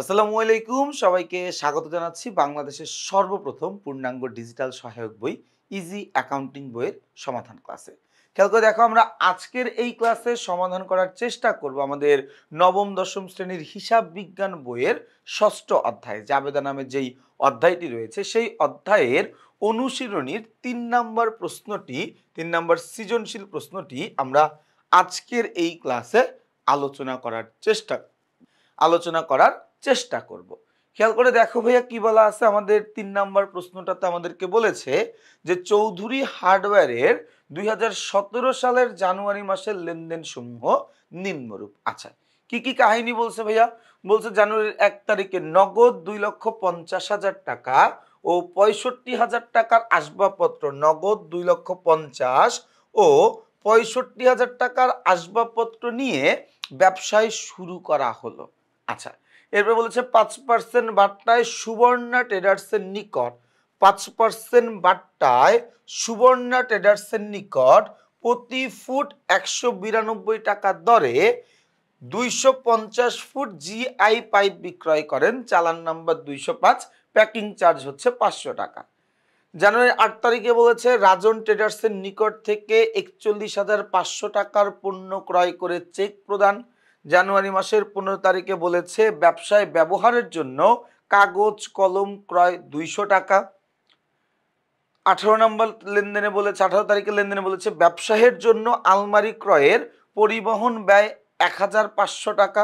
আসসালামু আলাইকুম, সবাইকে স্বাগত জানাচ্ছি বাংলাদেশের সর্বপ্রথম পূর্ণাঙ্গ ডিজিটাল সহায়ক বই ইজি অ্যাকাউন্টিং বইয়ের সমাধান ক্লাসে। খেয়াল করে দেখো, আমরা আজকের এই ক্লাসে সমাধান করার চেষ্টা করব আমাদের নবম দশম শ্রেণীর হিসাব বিজ্ঞান বইয়ের ষষ্ঠ অধ্যায় জাবেদা নামে যেই অধ্যায়টি রয়েছে সেই অধ্যায়ের অনুশীলনীর ৩ নম্বর প্রশ্নটি, ৩ নম্বর সৃজনশীল প্রশ্নটি আমরা আজকের এই ক্লাসে আলোচনা করার চেষ্টা করব। খেয়াল করে দেখো ভাইয়া, কি বলা আছে আমাদের ৩ নম্বর প্রশ্নটাতে আমাদেরকে বলেছে যে চৌধুরী হার্ডওয়্যারের ২০১৭ সালের জানুয়ারি মাসের লেনদেন সমূহ নিম্নরূপ। আচ্ছা, কি কি কাহিনী বলছে ভাইয়া? বলছে জানুয়ারির ১ তারিখে নগদ ২,৫০,০০০ টাকা ও ৬৫,০০০ টাকার আসবাবপত্র, নগদ ২,৫০,০০০ ও ৬৫,০০০ টাকার আসবাবপত্র নিয়ে ব্যবসায় শুরু করা হলো। আচ্ছা, এরপর বলেছে ৫% বাট্টায় সুবর্ণা ট্রেডার্সের নিকট ৫% বাট্টায় সুবর্ণা ট্রেডার্সের নিকট প্রতি ফুট ১৯২ টাকা দরে ২৫০ ফুট জিআই পাইপ বিক্রয় করেন। চালান নাম্বার ২০৫, প্যাকিং চার্জ হচ্ছে ৫০০ টাকা। জানুয়ারি ৮ তারিখে বলেছে রাজন ট্রেডার্সের নিকট থেকে ৪১,৫০০ টাকার পণ্য ক্রয় করে চেক প্রদান। জানুয়ারি মাসের ১৫ তারিখে বলেছে ব্যবসায় ব্যবহারের জন্য কাগজ কলম ক্রয় ২০০ টাকা। ১৮ তারিখে লেনদেনে বলেছে ব্যবসায়ের জন্য আলমারি ক্রয়ের পরিবহন ব্যয় ১,৫০০ টাকা।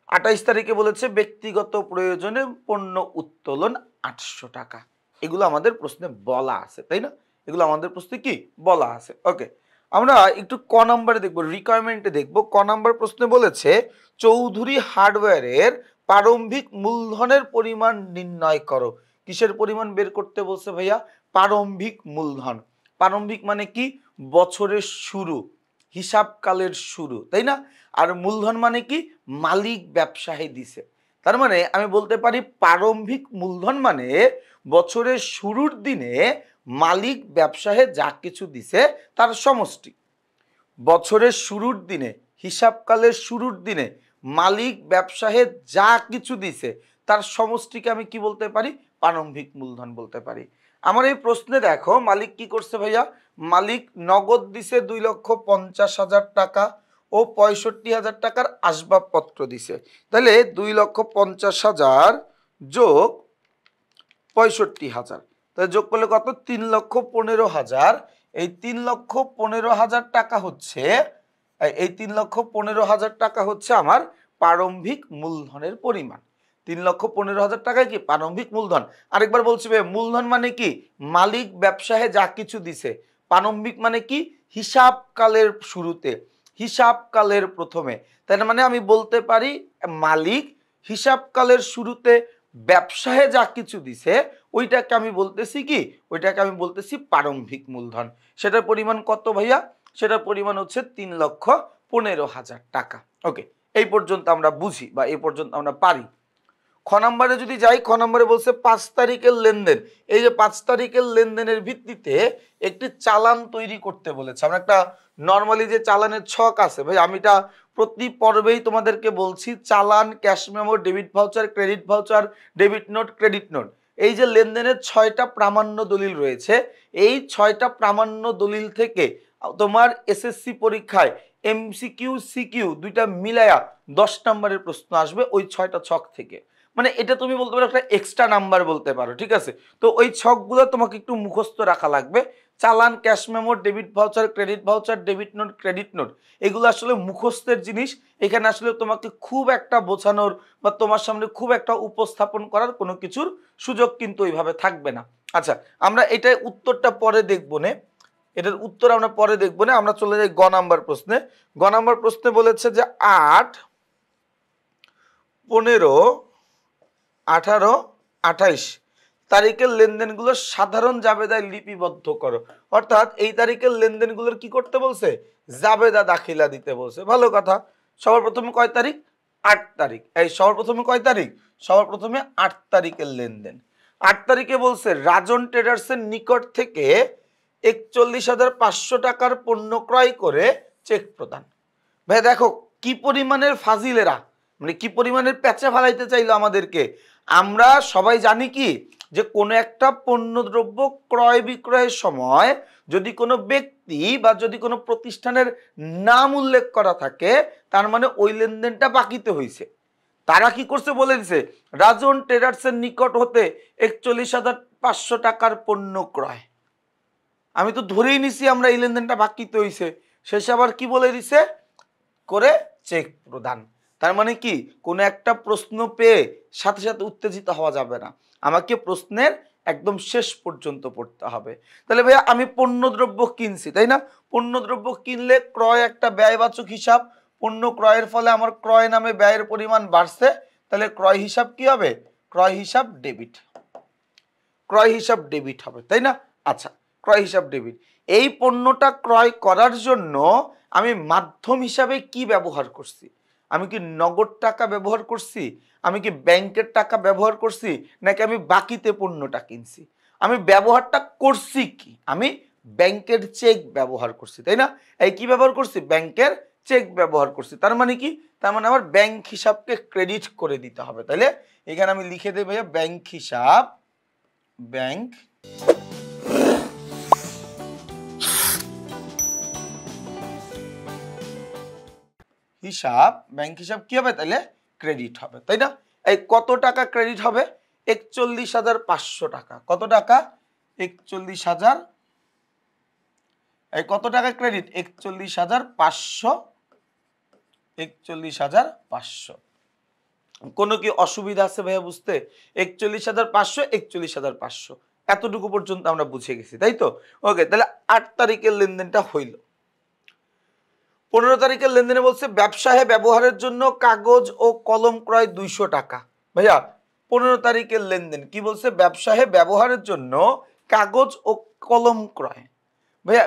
২৮ তারিখে বলেছে ব্যক্তিগত প্রয়োজনে পণ্য উত্তোলন ৮০০ টাকা। এগুলো আমাদের প্রশ্নে বলা আছে, তাই না? এগুলো আমাদের প্রশ্নে কি বলা আছে। ওকে, আমরা একটু ক নম্বরে দেখবো, রিকোয়ারমেন্টে দেখবো। ক নম্বর প্রশ্নে বলেছে চৌধুরী হার্ডওয়্যারের প্রারম্ভিক মূলধনের পরিমাণ নির্ণয় করো। কিসের পরিমাণ বের করতে বলছে ভাইয়া? প্রারম্ভিক মূলধন। প্রারম্ভিক মানে কি? বছরের শুরু, হিসাবকালের শুরু, তাই না? আর মূলধন মানে কি? মালিক ব্যবসায় দিছে। তার মানে আমি বলতে পারি প্রারম্ভিক মূলধন মানে বছরের শুরুর দিনে মালিক ব্যবসায় যা কিছু দিছে তার সমষ্টি। বছরের শুরুর দিনে, হিসাবকালের শুরুর দিনে মালিক ব্যবসায় যা কিছু দিছে তার সমষ্টিকে আমি কি বলতে পারি? প্রারম্ভিক মূলধন বলতে পারি। আমার এই প্রশ্নে দেখো মালিক কি করছে ভাইয়া? মালিক নগদ দিছে ২,৫০,০০০ টাকা ও ৬৫,০০০ টাকার আসবাবপত্র দিছে। তাহলে ২,৫০,০০০ যোগ ৬৫,০০০, তাহলে যোগ করলে কত? ৩,১৫,০০০। এই ৩,১৫,০০০ টাকা হচ্ছে, এই ৩,১৫,০০০ টাকা হচ্ছে আমার প্রারম্ভিক মূলধনের পরিমাণ। ৩,১৫,০০০ টাকায় কি প্রারম্ভিক মূলধন। আরেকবার বলছি ভাই, মূলধন মানে কি? মালিক ব্যবসায় যা কিছু দিছে। প্রারম্ভিক মানে কি? হিসাবকালের শুরুতে, হিসাবকালের প্রথমে। তার মানে আমি বলতে পারি মালিক হিসাবকালের শুরুতে ব্যবসায় যা কিছু দিছে ওইটাকে আমি বলতেছি কি? ওইটাকে আমি বলতেছি প্রারম্ভিক মূলধন। সেটার পরিমাণ কত ভাইয়া? সেটার পরিমাণ হচ্ছে ৩,১৫,০০০ টাকা। ওকে, এই পর্যন্ত আমরা বুঝি বা এই পর্যন্ত আমরা পারি। খ নম্বরে যদি যাই, খ নম্বরে বলছে ৫ তারিখের লেনদেন। এই যে ৫ তারিখের লেনদেনের ভিত্তিতে একটি চালান তৈরি করতে বলেছে। আমরা একটা নর্মালি যে চালানের ছক আছে ভাই, আমি এটা প্রতি পর্বেই তোমাদেরকে বলছি, চালান, cash memo, debit voucher, credit voucher, debit note, credit note. এই যে লেনদেনের ৬টা প্রামাণ্য দলিল রয়েছে, এই ৬টা প্রামাণ্য দলিল থেকে তোমার এসএসসি পরীক্ষায় এমসিকিউ সিকিউ দুইটা মিলায়া ১০ নম্বরের প্রশ্ন আসবে ওই ৬টা ছক থেকে। মানে এটা তুমি বলতে পারো একটা এক্সট্রা নাম্বার বলতে পারো, ঠিক আছে? তো ওই ছকগুলো তোমাকে একটু মুখস্থ রাখা লাগবে। চালান, cash memo, debit voucher, credit voucher, debit note, credit note, এগুলো আসলে মুখস্থের জিনিস। এখানে আসলে তোমাকে খুব একটা বোঝানোর বা তোমার সামনে খুব একটা উপস্থাপন করার কোনো কিছুর সুযোগ কিন্তু ওইভাবে থাকবে না। আচ্ছা, আমরা এটার উত্তরটা পরে দেখবো না, এটার উত্তর আমরা পরে দেখবো না। আমরা চলে যাই গ নাম্বার প্রশ্নে। গ নাম্বার প্রশ্নে বলেছে যে ৮, ১৫, ১৮, ২৮ তারিখের লেনদেনগুলো সাধারণ জাবেদায় লিপিবদ্ধ করো। অর্থাৎ এই তারিখের লেনদেনগুলোর কি করতে বলছে? জাবেদা দাখিলা দিতে বলছে। ভালো কথা। সবার প্রথমে কয় তারিখ? ৮ তারিখ। এই সবার প্রথমে কয় তারিখ? সবার প্রথমে ৮ তারিখের লেনদেন। ৮ তারিখে বলছে রাজন ট্রেডার্সের নিকট থেকে ৪১,৫০০ টাকার পণ্য ক্রয় করে চেক প্রদান। ভাই দেখো কি পরিমাণের ফাজিলেরা, মানে কি পরিমাণের প্যাঁচা ফালাইতে চাইলো আমাদেরকে। আমরা সবাই জানি কি যে কোনো একটা পণ্যদ্রব্য ক্রয় বিক্রয়ের সময় যদি কোনো ব্যক্তি বা যদি কোনো প্রতিষ্ঠানের নাম উল্লেখ করা থাকে তার মানে ওই লেনদেনটা বাকিতে হয়েছে। তারা কি করছে বলে দিছে রাজন ট্রেডার্সের নিকট হতে ৪১,৫০০ টাকার পণ্য ক্রয়। আমি তো ধরেই নিছি আমরা এই লেনদেনটা বাকিতে হয়েছে। শেষে আবার কি বলে দিছে করে চেক প্রদান। তার মানে কি কোনো একটা প্রশ্ন পেয়ে সাথে সাথে উত্তেজিত হওয়া যাবে না, আমাকে প্রশ্নের একদম শেষ পর্যন্ত পড়তে হবে। তাহলে ভাইয়া আমি পণ্যদ্রব্য কিনছি, তাই না? পণ্যদ্রব্য কিনলে ক্রয় একটা ব্যয়বাচক হিসাব। পণ্য ক্রয়ের ফলে আমার ক্রয় নামে ব্যয়ের পরিমাণ বাড়ছে, তাহলে ক্রয় হিসাব কি হবে? ক্রয় হিসাব ডেবিট। ক্রয় হিসাব ডেবিট হবে, তাই না? আচ্ছা, ক্রয় হিসাব ডেবিট। এই পণ্যটা ক্রয় করার জন্য আমি মাধ্যম হিসাবে কি ব্যবহার করছি? আমি কি নগদ টাকা ব্যবহার করছি, আমি কি ব্যাংকের টাকা ব্যবহার করছি, নাকি আমি বাকিতে পণ্যটা কিনছি? আমি ব্যবহারটা করছি কি? আমি ব্যাংকের চেক ব্যবহার করছি, তাই না? এই কি ব্যবহার করছি? ব্যাংকের চেক ব্যবহার করছি। তার মানে কি? তার মানে আমার ব্যাংক হিসাবকে ক্রেডিট করে দিতে হবে। তাহলে এখানে আমি লিখে দেব ভাইয়া ব্যাংক হিসাব, ব্যাংক হিসাব, ব্যাংক হিসাব কি হবে? তাহলে ক্রেডিট হবে, তাই না? এই কত টাকা ক্রেডিট হবে? ৪১,৫০০ টাকা। কত টাকা? ৪১,০০০। এই কত টাকা ক্রেডিট? ৪১,৫০০। ৪১,৫০০। কোনো কি অসুবিধা আছে ভাইয়া বুঝতে? ৪১,৫০০, ৪১,৫০০ এতটুকু পর্যন্ত আমরা বুঝে গেছি, তাই তো? ওকে, তাহলে ৮ তারিখের লেনদেনটা হইল। ১৫ তারিখের লেনদেনে বলছে ব্যবসায় ব্যবহারের জন্য কাগজ ও কলম ক্রয় ২০০ টাকা। ভাইয়া ১৫ তারিখের লেনদেন কি বলছে? ব্যবসায় ব্যবহারের জন্য কাগজ ও কলম ক্রয়। ভাইয়া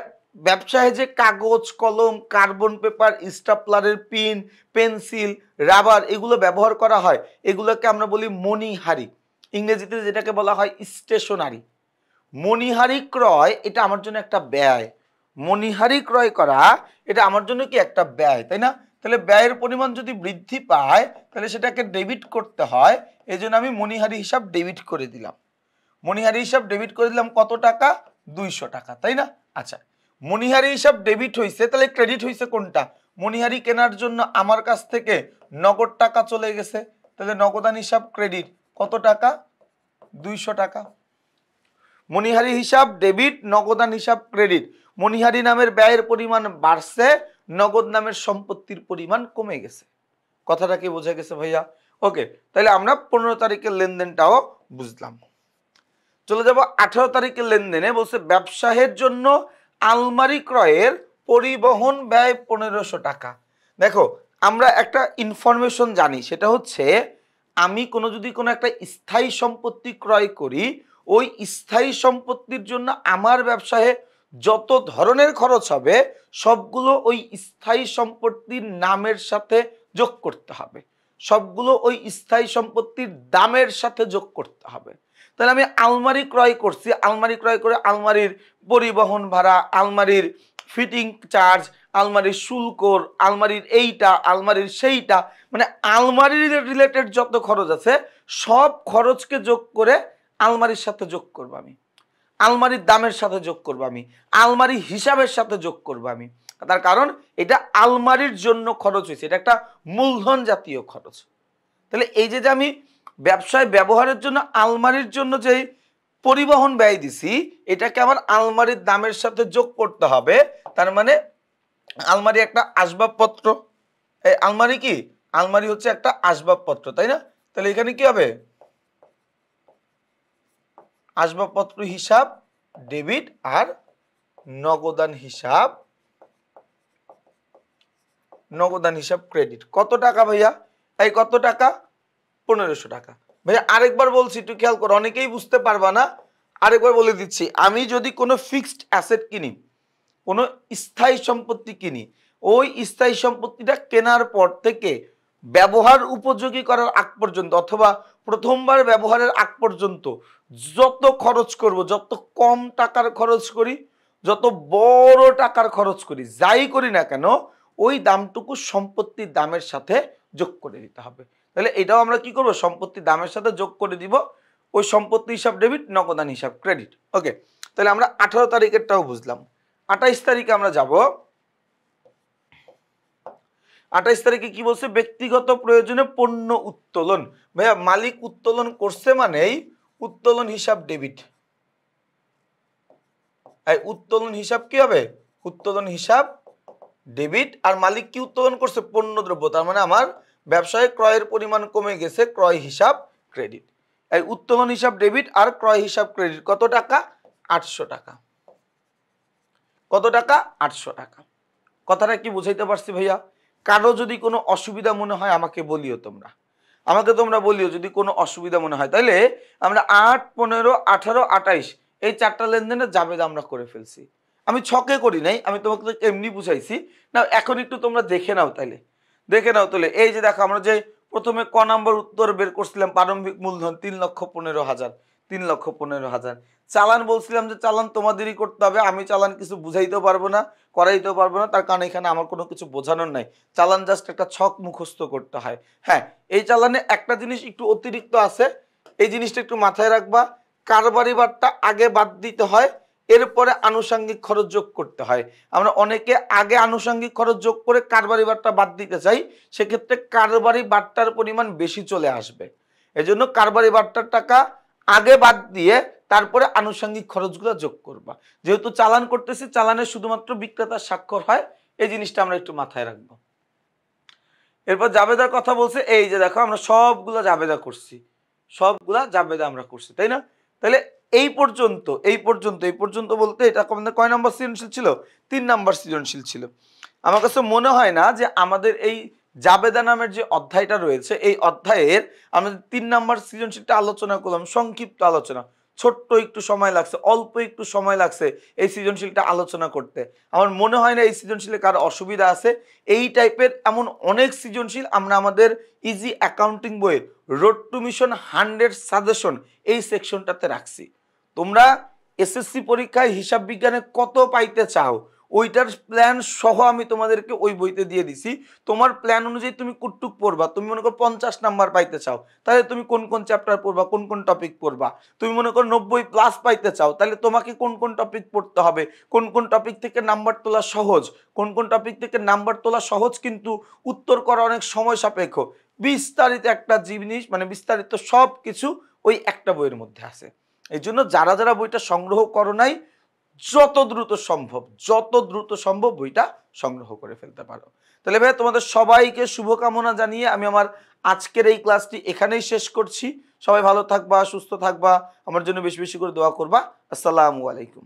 ব্যবসায় যে কাগজ, কলম, কার্বন পেপার, স্টাপলারের পিন, পেন্সিল, রাবার এগুলো ব্যবহার করা হয়, এগুলোকে আমরা বলি মণিহারি। ইংরেজিতে যেটাকে বলা হয় স্টেশনারি। মণিহারি ক্রয় এটা আমার জন্য একটা ব্যয়। মণিহারি ক্রয় করা এটা আমার জন্য কি একটা ব্যয়, তাই না? তাহলে ব্যয়ের পরিমাণ যদি বৃদ্ধি পায় তাহলে সেটাকে ডেবিট করতে হয়। এই জন্য আমি মণিহারি হিসাব ডেবিট করে দিলাম। মণিহারি হিসাব ডেবিট করে দিলাম কত টাকা? ২০০ টাকা, তাই না? আচ্ছা, মণিহারি হিসাব ডেবিট হয়েছে, তাহলে ক্রেডিট হয়েছে কোনটা? মণিহারি কেনার জন্য আমার কাছ থেকে নগদ টাকা চলে গেছে, তাহলে নগদান হিসাব ক্রেডিট। কত টাকা? ২০০ টাকা। মণিহারি হিসাব ডেবিট, নগদান হিসাব ক্রেডিট। মণিহারি নামের ব্যয়ের পরিমাণ বাড়ছে, নগদ নামের সম্পত্তির পরিমাণ কমে গেছে। কথাটা কি বোঝা গেছে ভাইয়া? ওকে, তাহলে আমরা ১৫ তারিখের লেনদেনটাও বুঝলাম। চলে যাব ১৮ তারিখের লেনদেনে। বলছে ব্যবসায়ের জন্য আলমারি ক্রয়ের পরিবহন ব্যয় ১৫০০ টাকা। দেখো, আমরা একটা ইনফরমেশন জানি, সেটা হচ্ছে আমি যদি কোনো একটা স্থায়ী সম্পত্তি ক্রয় করি, ওই স্থায়ী সম্পত্তির জন্য আমার ব্যবসায়ে যত ধরনের খরচ হবে সবগুলো ওই স্থায়ী সম্পত্তির নামের সাথে যোগ করতে হবে, সবগুলো ওই স্থায়ী সম্পত্তির দামের সাথে যোগ করতে হবে। তাহলে আমি আলমারি ক্রয় করছি, আলমারি ক্রয় করে আলমারির পরিবহন ভাড়া, আলমারির ফিটিং চার্জ, আলমারির শুল্ক, আলমারির এইটা, আলমারির সেইটা, মানে আলমারির রিলেটেড যত খরচ আছে সব খরচকে যোগ করে আলমারির সাথে যোগ করব আমি, আলমারির দামের সাথে যোগ করব আমি, আলমারি হিসাবের সাথে যোগ করব আমি। তার কারণ এটা আলমারির জন্য খরচ হয়েছে, এটা একটা মূলধন জাতীয় খরচ। তাহলে এই যে আমি ব্যবসায় ব্যবহারের জন্য আলমারির জন্য যে পরিবহন ব্যয় দিছি, এটাকে আমার আলমারির দামের সাথে যোগ করতে হবে। তার মানে আলমারি একটা আসবাবপত্র, এই আলমারি কি? আলমারি হচ্ছে একটা আসবাবপত্র, তাই না? তাহলে এখানে কি হবে? আসবাবপত্র হিসাব ডেবিট আর নগদান হিসাব, নগদান হিসাব ক্রেডিট। কত টাকা ভাইয়া? এই কত টাকা? ১৫০০ টাকা। ভাইয়া আরেকবার বলছি, একটু খেয়াল করো, অনেকেই বুঝতে পারবা না, আরেকবার বলে দিচ্ছি। আমি যদি কোনো ফিক্সড অ্যাসেট কিনি, কোনো স্থায়ী সম্পত্তি কিনি, ওই স্থায়ী সম্পত্তিটা কেনার পর থেকে ব্যবহার উপযোগী করার আগ পর্যন্ত অথবা প্রথমবার ব্যবহারের আগ পর্যন্ত যত খরচ করব, যত কম টাকার খরচ করি, যত বড় টাকার খরচ করি, যাই করি না কেন, ওই দামটুকু সম্পত্তির দামের সাথে যোগ করে দিতে হবে। তাহলে এটাও আমরা কি করব, সম্পত্তি দামের সাথে যোগ করে দিব। ওই সম্পত্তি হিসাব ডেবিট, নগদান হিসাব ক্রেডিট। ওকে, তাহলে আমরা 18 তারিখেরটাও বুঝলাম। 28 তারিখে আমরা যাব। 28 তারিখে কি বলছে, ব্যক্তিগত প্রয়োজনে পণ্য উত্তোলন। ভাইয়া মালিক উত্তোলন করছে মানেই উত্তোলন হিসাব ডেবিট। এই উত্তোলন হিসাব কি হবে, উত্তোলন হিসাব ডেবিট। আর মালিক কি উত্তোলন করছে, পণ্য দ্রব্য, তার মানে আমার ব্যবসায় ক্রয়ের পরিমাণ কমে গেছে, ক্রয় হিসাব ক্রেডিট। এই উত্তোলন হিসাব ডেবিট আর ক্রয় হিসাব ক্রেডিট কত টাকা, 800 টাকা। কত টাকা, 800 টাকা। কথাটা কি বুঝাইতে পারছি ভাইয়া? কারো যদি কোনো অসুবিধা মনে হয় আমাকে বলিও, তোমরা বলিও যদি কোনো অসুবিধা মনে হয়। তাইলে আমরা 8, 15, 18, 28 এই 4টা লেনদেনে জাবেদা আমরা করে ফেলছি। আমি ছকে করি নাই, আমি তোমাকে এমনি বুঝাইছি না। এখন একটু তোমরা দেখে নাও, তাহলে এই যে দেখো, আমরা যে প্রথমে ক নাম্বার উত্তর বের করছিলাম, প্রারম্ভিক মূলধন 3,15,000, 3,15,000। চালান বলছিলাম যে চালান তোমাদেরই করতে হবে, আমি চালান কিছু বুঝাইতেও পারবো না, করাইতেও পারবো না, তার কারণ এখানে আমার কোনো কিছু বোঝানোর নাই। চালান জাস্ট একটা ছক মুখস্থ করতে হয়। হ্যাঁ, এই চালানে একটা জিনিস একটু অতিরিক্ত আছে, এই জিনিসটা একটু মাথায় রাখবা। কারবারি বারটা আগে বাদ দিতে হয়, এরপরে আনুষঙ্গিক খরচ যোগ করতে হয়। আমরা অনেকে আগে আনুষঙ্গিক খরচ যোগ করে কারবারি বারটা বাদ দিতে চাই, সেক্ষেত্রে কারবারি বারটার পরিমাণ বেশি চলে আসবে। এজন্য কারবারি বারটার টাকা আগে বাদ দিয়ে তারপরে আনুষঙ্গিক খরচগুলো যোগ করবা। যেহেতু চালান করতেছি, চালানে শুধুমাত্র বিক্রেতার স্বাক্ষর হয়, এই জিনিসটা আমরা একটু মাথায় রাখবো। এরপর জাবেদার কথা বলছে, এই যে দেখো আমরা সবগুলা জাবেদা করছি, আমরা করছি, তাই না? তাহলে এই পর্যন্ত বলতে এটা আমাদের কয় নাম্বার সৃজনশীল ছিল, 3 নাম্বার সৃজনশীল ছিল। আমার কাছে মনে হয় না যে আমাদের এই জাবেদা নামের যে অধ্যায়টা রয়েছে, এই অধ্যায়ের আমাদের 3 নাম্বার সৃজনশীলটা আলোচনা করলাম, সংক্ষিপ্ত আলোচনা, ছোট্ট একটু সময় লাগছে, অল্প একটু সময় লাগছে এই সৃজনশীলটা আলোচনা করতে। আমার মনে হয় না এই সৃজনশীলে কারো অসুবিধা আছে। এই টাইপের এমন অনেক সৃজনশীল আমরা আমাদের ইজি অ্যাকাউন্টিং বইয়ের রোড টু মিশন 100 সাজেশন এই সেকশনটাতে রাখছি। তোমরা এসএসসি পরীক্ষায় হিসাব বিজ্ঞানে কত পাইতে চাও, ওইটার প্ল্যান সহ আমি তোমাদেরকে ওই বইতে দিয়ে দিছি। তোমার প্ল্যান অনুযায়ী তুমি কুটটুক পড়বা। তুমি মনে করো 50 নাম্বার পাইতে চাও, তাহলে তুমি কোন কোন চ্যাপ্টার পড়বা, কোন কোন টপিক পড়বা। তুমি মনে করো 90+ পাইতে চাও, তাহলে তোমাকে কোন কোন টপিক পড়তে হবে, কোন কোন টপিক থেকে নাম্বার তোলা সহজ, কোন কোন টপিক থেকে নাম্বার তোলা সহজ কিন্তু উত্তর করা অনেক সময় সাপেক্ষ, বিস্তারিত একটা জিনিস, মানে বিস্তারিত সব কিছু ওই একটা বইয়ের মধ্যে আছে। এই জন্য যারা যারা বইটা সংগ্রহ করো নাই, যত দ্রুত সম্ভব বইটা সংগ্রহ করে ফেলতে পারো। তাহলে ভাই তোমাদের সবাইকে শুভকামনা জানিয়ে আমি আমার আজকের এই ক্লাসটি এখানেই শেষ করছি। সবাই ভালো থাকবা, সুস্থ থাকবা, আমার জন্য বেশি বেশি করে দোয়া করবা। আসসালামু আলাইকুম।